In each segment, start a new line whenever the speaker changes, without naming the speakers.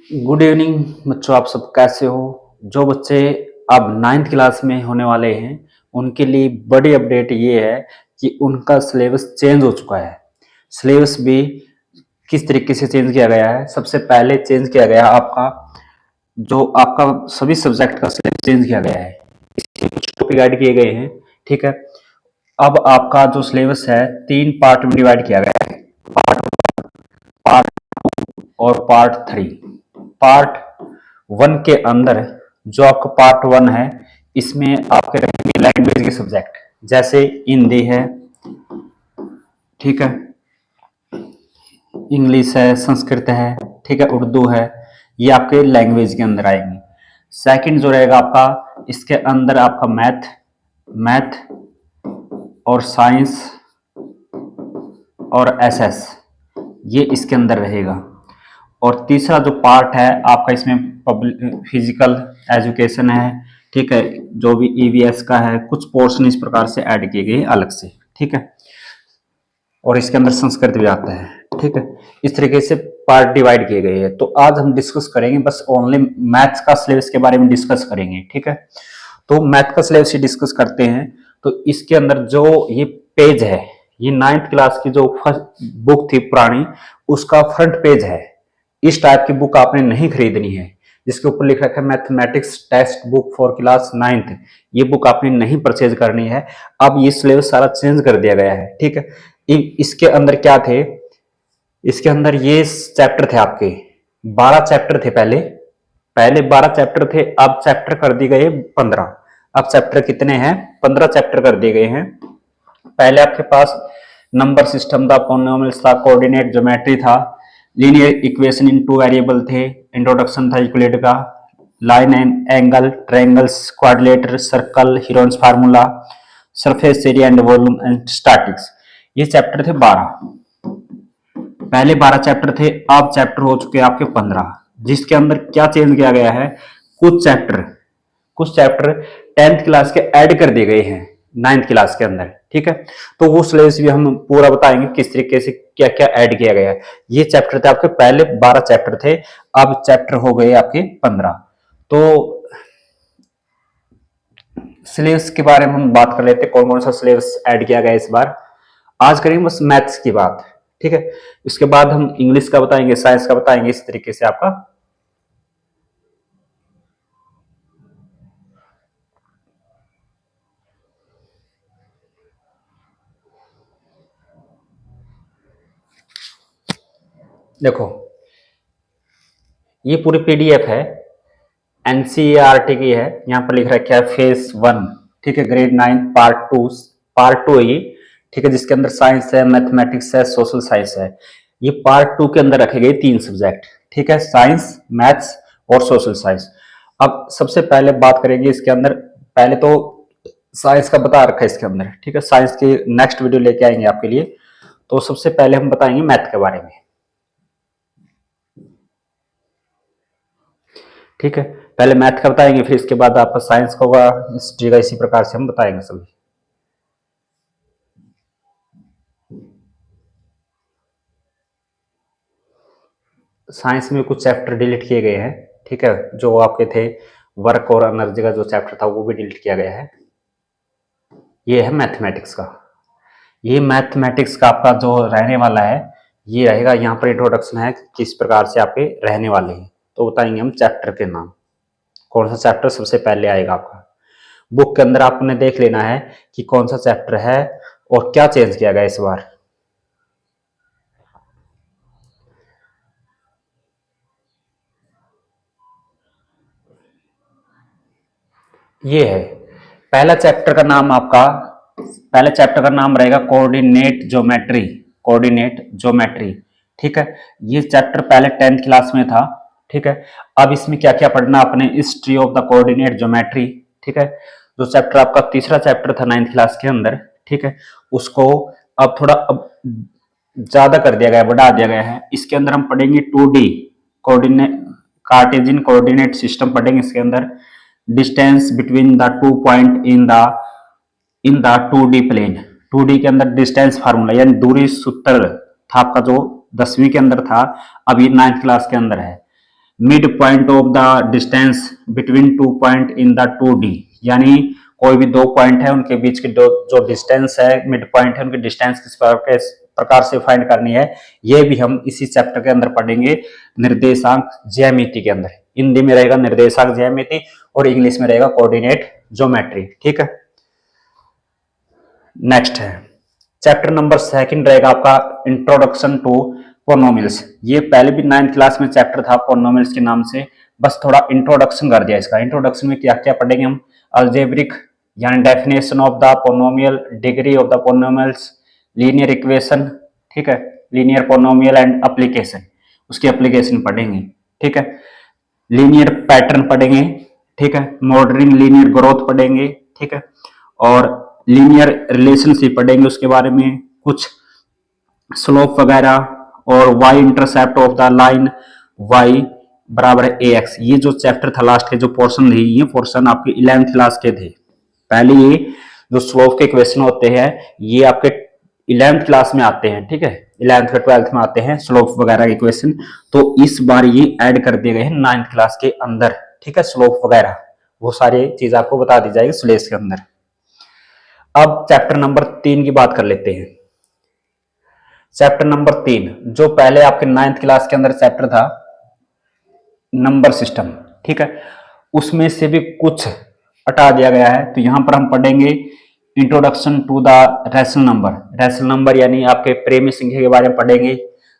Good evening बच्चों, आप सब कैसे हो। जो बच्चे अब 9th क्लास में होने वाले हैं उनके लिए बड़ी अपडेट ये है कि उनका सिलेबस चेंज हो चुका है। सिलेबस भी किस तरीके से चेंज किया गया है। सबसे पहले चेंज किया गया आपका जो आपका सभी सब्जेक्ट का सिलेबस चेंज किया गया है। इसके कुछ टॉपिक ऐड किए गए हैं। ठीक है, अब आपका जो सिलेबस है 3 पार्ट में डिवाइड किया गया है, पार्ट और पार्ट 3। पार्ट 1 के अंदर जो आपका पार्ट 1 है इसमें आपके रहेंगे लैंग्वेज के सब्जेक्ट, जैसे हिंदी है, ठीक है, इंग्लिश है, संस्कृत है, ठीक है, उर्दू है, ये आपके लैंग्वेज के अंदर आएंगे। सेकंड जो रहेगा आपका, इसके अंदर आपका मैथ और साइंस और एसएस, ये इसके अंदर रहेगा। और तीसरा जो पार्ट है आपका इसमें फिजिकल एजुकेशन है, ठीक है, जो भी ईवीएस का है, कुछ पोर्शन इस प्रकार से ऐड किए गए अलग से, ठीक है, और इसके अंदर संस्कृत भी आता है, ठीक है। इस तरीके से पार्ट डिवाइड किए गए हैं। तो आज हम डिस्कस करेंगे बस ओनली मैथ्स का सिलेबस के बारे में डिस्कस करेंगे, ठीक है। तो मैथ का सिलेबस ही डिस्कस करते हैं। तो इसके अंदर जो ये पेज है, ये 9th क्लास की जो फर्स्ट बुक थी पुरानी, उसका फ्रंट पेज है। इस टाइप की बुक आपने नहीं खरीदनी है जिसके ऊपर लिखा है mathematics text book for class 9th। ये बुक आपने नहीं परचेज करनी है। अब ये सिलेबस सारा चेंज कर दिया गया है, ठीक है। इसके अंदर क्या थे, इसके अंदर ये चैप्टर थे आपके 12 चैप्टर थे। पहले पहले 12 चैप्टर थे, अब चैप्टर कर दिए गए 15। अब चैप्टर कितने हैं, 15 चैप्टर कर दिए गए हैं। पहले आपके पास नंबर सिस्टम था, पॉलिनोमियल्स था, कोऑर्डिनेट ज्योमेट्री था, लीनियर इक्वेशन इन 2 वेरिएबल थे, इंट्रोडक्शन था यूक्लिड का, line and angle, triangles, quadrilateral, circle, Heron's formula, surface area and volume and statics. ये चैप्टर थे 12। पहले 12 चैप्टर थे, अब चैप्टर हो चुके हैं आपके 15, जिसके अंदर क्या चेंज किया गया है, कुछ चैप्टर 10th क्लास के ऐड कर दिए गए हैं 9th क्लास के अंदर, ठीक है। तो वो सिलेबस भी हम पूरा बताएंगे किस तरीके से क्या क्या ऐड किया गया है। ये चैप्टर थे आपके, पहले 12 चैप्टर थे, अब चैप्टर हो गए आपके 15। तो सिलेबस के बारे में हम बात कर लेते हैं, कौन कौन सा सिलेबस ऐड किया गया इस बार। आज करेंगे बस मैथ्स की बात, ठीक है। इसके बाद हम इंग्लिश का बताएंगे, साइंस का बताएंगे, इस तरीके से आपका देखो, ये पूरी पीडीएफ है, एनसीईआरटी की है। यहाँ पर लिख रखा है फेज 1, ठीक है, ग्रेड 9 पार्ट 2 है ये, ठीक है, जिसके अंदर साइंस है, मैथमेटिक्स है, सोशल साइंस है। ये पार्ट 2 के अंदर रखे गए 3 सब्जेक्ट, ठीक है, साइंस, मैथ्स और सोशल साइंस। अब सबसे पहले बात करेंगे इसके अंदर, पहले तो साइंस का बता रखा है इसके अंदर, ठीक है, साइंस की नेक्स्ट वीडियो लेके आएंगे आपके लिए। तो सबसे पहले हम बताएंगे मैथ के बारे में, ठीक है। पहले मैथ का बताएंगे, फिर इसके बाद आपका साइंस का होगा, हिस्ट्री का, इसी प्रकार से हम बताएंगे सभी। साइंस में कुछ चैप्टर डिलीट किए गए हैं, ठीक है, जो आपके थे वर्क और एनर्जी का जो चैप्टर था वो भी डिलीट किया गया है। ये है मैथमेटिक्स का। ये मैथमेटिक्स का आपका जो रहने वाला है ये रहेगा, यहाँ पर इंट्रोडक्शन है किस प्रकार से आपके रहने वाले हैं। तो बताएंगे हम चैप्टर के नाम, कौन सा चैप्टर सबसे पहले आएगा आपका। बुक के अंदर आपने देख लेना है कि कौन सा चैप्टर है और क्या चेंज किया गया इस बार। ये है पहला चैप्टर का नाम आपका, पहले चैप्टर का नाम रहेगा कोऑर्डिनेट ज्योमेट्री, ठीक है। ये चैप्टर पहले 10th क्लास में था, ठीक है। अब इसमें क्या क्या पढ़ना आपने, history of the coordinate geometry, ठीक है, जो चैप्टर आपका तीसरा चैप्टर था 9th क्लास के अंदर, ठीक है, उसको अब थोड़ा अब ज्यादा कर दिया गया, बढ़ा दिया गया है। इसके अंदर हम पढ़ेंगे 2D coordinate, Cartesian coordinate system पढ़ेंगे इसके अंदर, distance between the 2 point in the 2D plane. 2D के अंदर डिस्टेंस फार्मूला यानी दूरी सूत्र था आपका, जो 10वीं के अंदर था, अब ये 9th क्लास के अंदर है। Mid point of the distance between two point in the 2D, यानी कोई भी दो पॉइंट है उनके बीच की जो डिस्टेंस है, मिड पॉइंट है, उनकी डिस्टेंस किस प्रकार से फाइंड करनी है, ये भी हम इसी चैप्टर के अंदर पढ़ेंगे, निर्देशांक ज्यामिति के अंदर। हिंदी में रहेगा निर्देशांक ज्यामिति और इंग्लिश में रहेगा कोऑर्डिनेट ज्योमेट्री। ठीक है, नेक्स्ट है चैप्टर नंबर सेकंड रहेगा आपका इंट्रोडक्शन टू पोनोमिल्स। ये पहले भी 9th क्लास में चैप्टर था पोनोमिल्स के नाम से, बस थोड़ा इंट्रोडक्शन कर दिया इसका। इंट्रोडक्शन में क्या क्या पढ़ेंगे हम, अलजेब्रिक यानी definition of the polynomial, degree of the polynomials, linear equation, ठीक है, लीनियर पोनोमियल एंड एप्लीकेशन, उसकी एप्लीकेशन पढ़ेंगे। ठीक है, लीनियर पैटर्न पढ़ेंगे। ठीक है, मॉडलिंग लीनियर ग्रोथ पढ़ेंगे। ठीक है, और लीनियर रिलेशनशिप पढ़ेंगे, उसके बारे में कुछ स्लोप वगैरह, और y intercept of the line y बराबर है ax। ये जो चैप्टर था लास्ट के जो पोर्शन थे, ये पोर्शन आपके 11th क्लास के थे। पहले ये जो स्लोप के क्वेश्चन होते हैं ये आपके 11th क्लास में आते हैं। ठीक है, 11th का 12th में आते हैं स्लोप वगैरह के क्वेश्चन, तो इस बार ये ऐड कर दिए गए हैं 9th क्लास के अंदर। ठीक है, स्लोप वगैरह वो सारी चीज आपको बता दी जाएगी सिलेबस के अंदर। अब चैप्टर नंबर 3 की बात कर लेते हैं। चैप्टर नंबर 3 जो पहले आपके 9th क्लास के अंदर चैप्टर था नंबर सिस्टम, ठीक है, उसमें से भी कुछ हटा दिया गया है। तो यहां पर हम पढ़ेंगे introduction to the rational number. Rational number यानी आपके प्रेमी संख्या के बारे में पढ़ेंगे।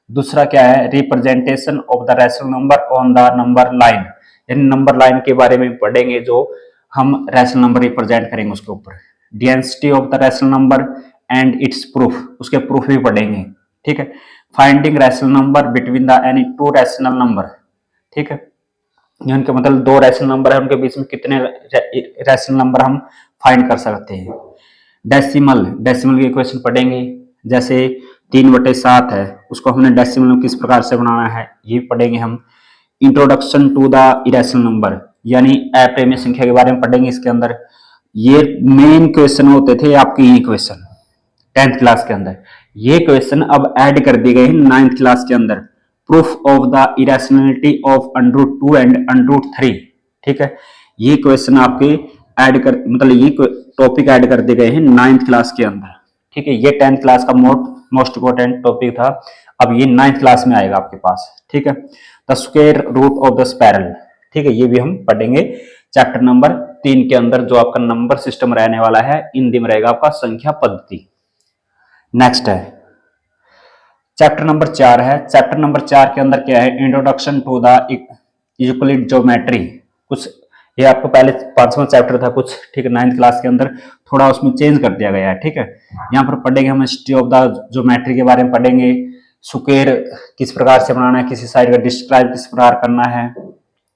दूसरा क्या है, representation of the rational number on the number line, यानी नंबर लाइन के बारे में पढ़ेंगे, जो हम रैशनल नंबर रिप्रेजेंट करेंगे उसके ऊपर। Density of the rational number and it's proof, उसके प्रूफ भी पढ़ेंगे। ठीक है, finding rational number between the any two rational number. ठीक है, उनके मतलब दो रैशनल नंबर है, उनके बीच में कितने रैशनल नंबर हम फाइंड कर सकते हैं। डेसिमल, डेसिमल के क्वेश्चन पढ़ेंगे, जैसे 3/7 है, उसको हमने डेसिमल में किस प्रकार से बनाना है ये पढ़ेंगे हम। Introduction to the irrational number यानी अप्रेमेय संख्या के बारे में पढ़ेंगे इसके अंदर। ये मेन क्वेश्चन होते थे आपके, ये क्वेश्चन 10th क्लास के अंदर, ये क्वेश्चन अब ऐड कर दिए गए हैं 9th क्लास के अंदर। Proof of the irrationality of √2 and √3। ठीक है, ये क्वेश्चन आपके ऐड कर मतलब ये टॉपिक ऐड कर दिए गए हैं 9th क्लास के अंदर। ठीक है, ये 10th क्लास का मोस्ट इंपोर्टेंट टॉपिक था, अब ये 9th क्लास में आएगा आपके पास। ठीक है, the square root of the spiral, ठीक है, ये भी हम पढ़ेंगे चैप्टर नंबर 3 के अंदर, जो आपका नंबर सिस्टम रहने वाला है। हिंदी में रहेगा आपका संख्या पद्धति। नेक्स्ट है चैप्टर नंबर 4 है। चैप्टर नंबर 4 के अंदर क्या है, introduction to the Euclid geometry. कुछ ये आपको पहले 5वां चैप्टर था कुछ, ठीक है, 9th क्लास के अंदर थोड़ा उसमें चेंज कर दिया गया है। ठीक है, यहाँ पर पढ़ेंगे हम हिस्ट्री ऑफ द ज्योमेट्री के बारे में पढ़ेंगे, स्क्वायर किस प्रकार से बनाना है, किसी साइड का डिस्क्राइब किस प्रकार करना है,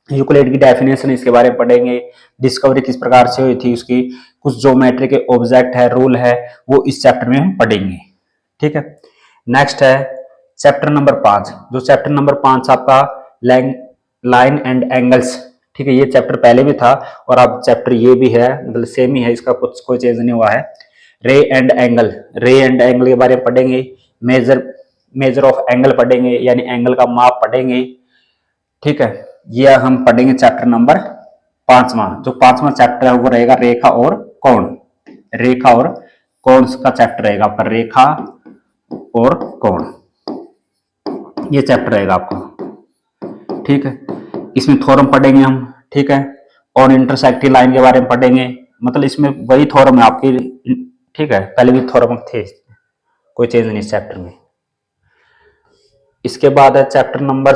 यूक्लिड की डेफिनेशन इसके बारे में पढ़ेंगे, डिस्कवरी किस प्रकार से हुई थी उसकी, कुछ ज्योमेट्री के ऑब्जेक्ट है, रूल है, वो इस चैप्टर में हम पढ़ेंगे। ठीक है, नेक्स्ट है चैप्टर नंबर 5। जो चैप्टर नंबर 5 आपका लाइन एंड एंगल्स। ठीक है, ये चैप्टर पहले भी था और अब चैप्टर ये भी है, मतलब सेम ही है, इसका कुछ कोई चेंज नहीं हुआ है। रे एंड एंगल, रे एंड एंगल के बारे में पढ़ेंगे। मेजर ऑफ एंगल पढ़ेंगे, यानी एंगल का माप पढ़ेंगे। ठीक है, ये हम पढ़ेंगे चैप्टर नंबर 5वां। जो 5वां चैप्टर है वो रहेगा रेखा और कोण। रेखा और कोण का चैप्टर रहेगा आपका, रेखा और कोण, ये चैप्टर रहेगा आपका। ठीक है, इसमें थ्योरम पढ़ेंगे हम। ठीक है, और इंटरसेक्टिंग लाइन के बारे में पढ़ेंगे, मतलब इसमें वही थ्योरम है आपकी। ठीक है, पहले भी थ्योरम थे, कोई चेंज नहीं इस चैप्टर में। इसके बाद है चैप्टर नंबर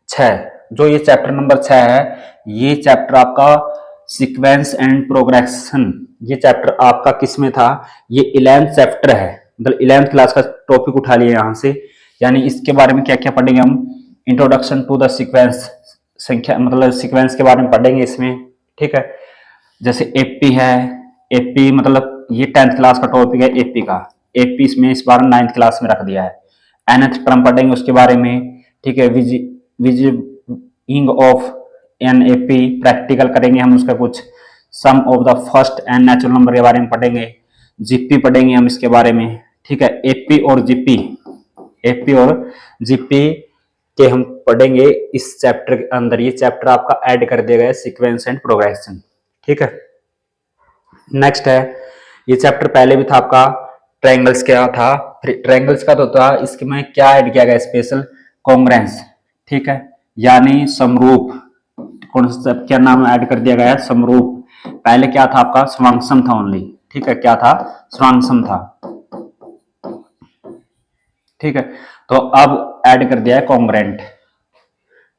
6। जो ये चैप्टर नंबर 6 है, ये चैप्टर आपका सीक्वेंस एंड प्रोग्रेशन। ये चैप्टर आपका किस में था, ये 11th चैप्टर है, मतलब 11th क्लास का टॉपिक उठा लिया यहां से। यानी इसके बारे में क्या क्या पढ़ेंगे हम, इंट्रोडक्शन टू द सीक्वेंस, संख्या मतलब सीक्वेंस के बारे में पढ़ेंगे इसमें। ठीक है, जैसे एपी है, एपी मतलब ये 10th क्लास का टॉपिक है एपी का, एपी इसमें इस बार 9th क्लास में रख दिया है। nth टर्म पढ़ेंगे उसके बारे में। ठीक है, विजिंग ऑफ एन एपी प्रैक्टिकल करेंगे हम उसका कुछ। Sum of the first and natural number के बारे में पढ़ेंगे। जीपी पढ़ेंगे हम इसके बारे में। ठीक है, एपी और जीपी, एपी और जीपी के हम पढ़ेंगे इस चैप्टर के अंदर। ये चैप्टर आपका ऐड कर दिया गया सीक्वेंस एंड प्रोग्रेशन, ठीक है। नेक्स्ट है, ये चैप्टर पहले भी था आपका, ट्रायंगल्स क्या था, ट्रायंगल्स का तो था, इसमें क्या ऐड किया गया स्पेशल, कॉन्ग्रेंस, ठीक है, यानी समरूप। कॉन्सेप्ट क्या नाम ऐड कर दिया गया है, समरूप। पहले क्या था आपका, स्वांगसम था ओनली, ठीक है, क्या था, स्वांगसम था, ठीक है। तो अब ऐड कर दिया है कॉन्ग्रेंट,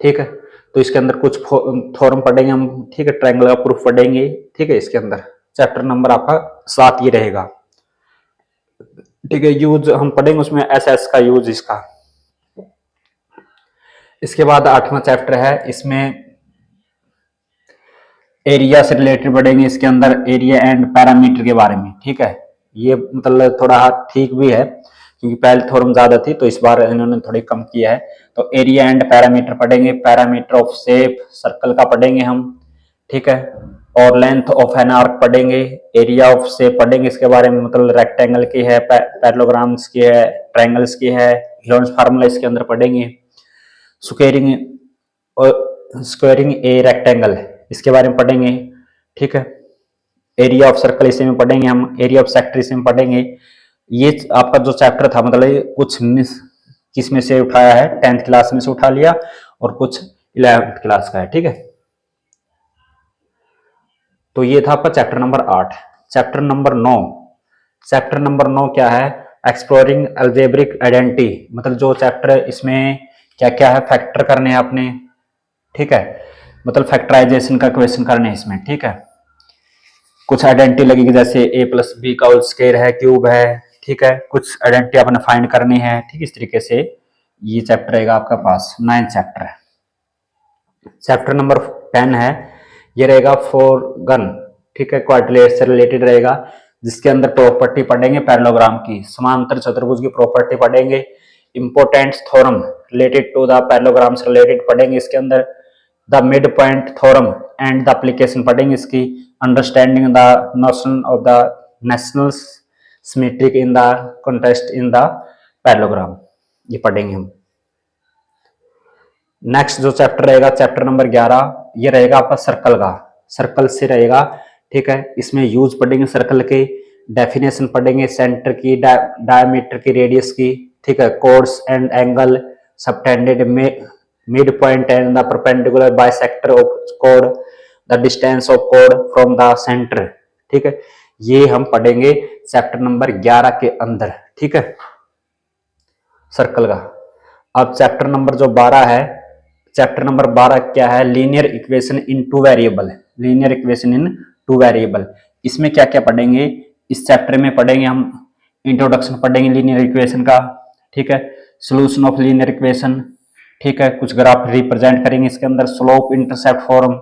ठीक है। तो इसके अंदर कुछ थ्योरम पढ़ेंगे हम, ठीक है, ट्रायंगल का प्रूफ पढ़ेंगे, ठीक है। इसके अंदर चैप्टर नंबर आपका 7 ये रहेगा, ठीक है। यूज हम पढ़ेंगे उसमें एस एस का यूज इसका। इसके बाद 8वां चैप्टर है, इसमें एरिया से रिलेटेड पढ़ेंगे, इसके अंदर एरिया एंड पैरामीटर के बारे में, ठीक है। ये मतलब थोड़ा ठीक भी है क्योंकि पहले थ्योरम ज्यादा थी तो इस बार इन्होंने थोड़ी कम किया है। तो एरिया एंड पैरामीटर पढ़ेंगे, पैरामीटर ऑफ शेप सर्कल का पढ़ेंगे हम, ठीक है। और लेंथ ऑफ एन आर्क पढ़ेंगे, एरिया ऑफ शेप पढ़ेंगे इसके बारे में, मतलब रेक्टेंगल की है, पैरेललोग्राम्स की है, ट्रायंगल्स की है, हीरोन्स फार्मूला इसके अंदर पढ़ेंगे। स्क्वायरिंग और स्क्वायरिंग ए रेक्टेंगल इसके बारे में पढ़ेंगे, ठीक है। एरिया ऑफ सर्कल इसी में पढ़ेंगे हम, एरिया ऑफ सेक्टर इसी में पढ़ेंगे। ये आपका जो चैप्टर था मतलब कुछ मिस किस में से उठाया है, 10th क्लास में से उठा लिया और कुछ 11th क्लास का है, ठीक है। तो ये था आपका chapter number 8। Chapter number 9, chapter number 9 क्या है, एक्सप्लोरिंग अलजेब्रिक आइडेंटिटी, मतलब जो चैप्टर इसमें क्या क्या है, फैक्टर करने हैं अपने, ठीक है, मतलब फैक्टराइजेशन का क्वेश्चन करने हैं इसमें, ठीक है। कुछ आइडेंटिटी लगेगी जैसे a प्लस बी का होल स्क्वायर है, क्यूब है, ठीक है, कुछ आइडेंटिटी अपने फाइंड करनी है, ठीक, इस तरीके से ये चैप्टर रहेगा आपका पास। 9th चैप्टर है। चैप्टर नंबर 10 है, ये रहेगा फोरगन, ठीक है, क्वाड्रिलेटरल से रिलेटेड रहेगा, जिसके अंदर प्रॉपर्टी पढ़ेंगे पैरेललोग्राम की, समांतर चतुर्भुज की प्रॉपर्टी पढ़ेंगे, important theorem related to the parallelogram से रिलेटेड पढ़ेंगे इसके अंदर, the mid point theorem and the application पढ़ेंगे इसकी, understanding the notion of the national symmetric in the context in the parallelogram, ये पढ़ेंगे हम। नेक्स्ट जो चैप्टर रहेगा चैप्टर नंबर 11, ये रहेगा आपका सर्कल का, सर्कल से रहेगा, ठीक है। इसमें यूज पढ़ेंगे सर्कल के, डेफिनेशन पढ़ेंगे सेंटर की, डायमीटर की, रेडियस की, ठीक है, codes and angle, subtended mid point and the perpendicular bisector of code, the distance of code from the centre, ठीक है। ये हम पढ़ेंगे चैप्टर नंबर 11 के अंदर, ठीक है, सर्कल का। अब चैप्टर नंबर जो 12 है, चैप्टर नंबर 12 क्या है, linear equation in two variable, linear equation in two variable. इसमें क्या क्या पढ़ेंगे, इस चैप्टर में पढ़ेंगे हम इंट्रोडक्शन पढ़ेंगे लीनियर इक्वेशन का, ठीक है, सॉल्यूशन ऑफ लीनियर इक्वेशन, ठीक है, कुछ ग्राफ रिप्रेजेंट करेंगे इसके अंदर, स्लोप इंटरसेप्ट फॉर्म,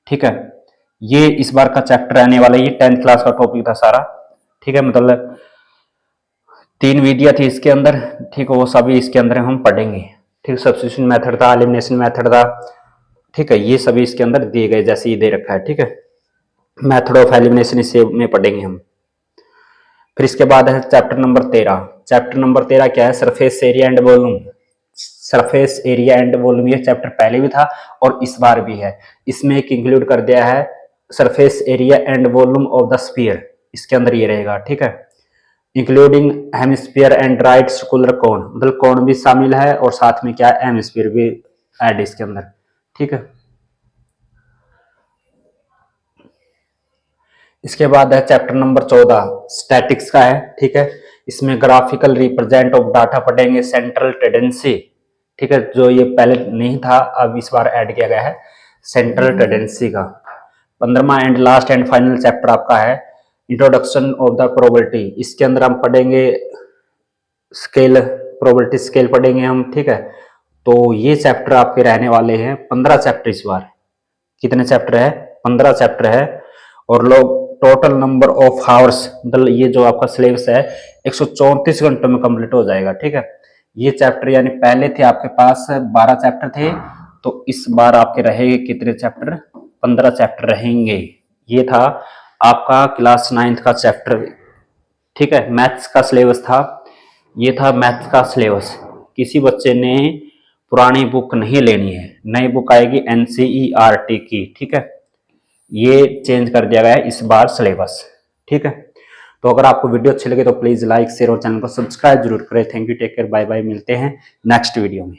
ठीक है। ये इस बार का चैप्टर आने वाला है, ये 10th क्लास का टॉपिक था सारा, ठीक है, मतलब 3 वीडियो थी इसके अंदर, ठीक है, वो सभी इसके अंदर हम पढ़ेंगे, ठीक, सब्स्टिट्यूशन मेथड था, एलिमिनेशन मेथड था, ठीक है, ये सभी इसके अंदर दिए गए जैसे ये दे रखा है, ठीक है, मेथड ऑफ एलिमिनेशन इसे में पढ़ेंगे हम। फिर इसके बाद है चैप्टर नंबर 13, चैप्टर नंबर 13 क्या है, surface area and volume, surface area and volume, ये चैप्टर पहले भी था और इस बार भी है, इसमें एक इंक्लूड कर दिया है surface area and volume of the sphere, इसके अंदर ये रहेगा, ठीक है, including hemisphere and right circular cone, मतलब कोन भी शामिल है और साथ में क्या है, हेमिस्फीयर भी ऐड इसके अंदर, ठीक है। इसके बाद है चैप्टर नंबर 14, स्टैटिक्स का है, ठीक है, इसमें ग्राफिकल रिप्रेजेंट ऑफ डाटा पढ़ेंगे, सेंट्रल टेंडेंसी, ठीक है, जो ये पहले नहीं था अब इस बार ऐड किया गया है सेंट्रल टेंडेंसी का। 15वां and last and final chapter आपका है इंट्रोडक्शन ऑफ द प्रोबेबिलिटी, इसके अंदर हम पढ़ेंगे स्केल, प्रोबेबिलिटी स्केल पढ़ेंगे हम, ठीक है। तो ये चैप्टर आपके रहने वाले हैं 15 चैप्टर इस बार, कितने चैप्टर है, 15 चैप्टर है, और लोग टोटल नंबर ऑफ आवर्स, मतलब ये जो आपका सिलेबस है 134 घंटों में कंप्लीट हो जाएगा, ठीक है। ये चैप्टर यानी पहले थे आपके पास 12 चैप्टर थे, तो इस बार आपके रहेंगे कितने चैप्टर, 15 चैप्टर रहेंगे। ये था आपका क्लास 9th का चैप्टर, ठीक है, मैथ्स का सिलेबस था, ये था मैथ्स का सिलेबस। किसी बच्चे ने पुरानी बुक नहीं लेनी है, नई बुक आएगी NCERT की, ठीक है। ये चेंज कर दिया गया है इस बार सिलेबस, ठीक है। तो अगर आपको वीडियो अच्छी लगे तो प्लीज लाइक शेयर और चैनल को सब्सक्राइब जरूर करें। Thank you, take care, bye bye, मिलते हैं नेक्स्ट वीडियो में।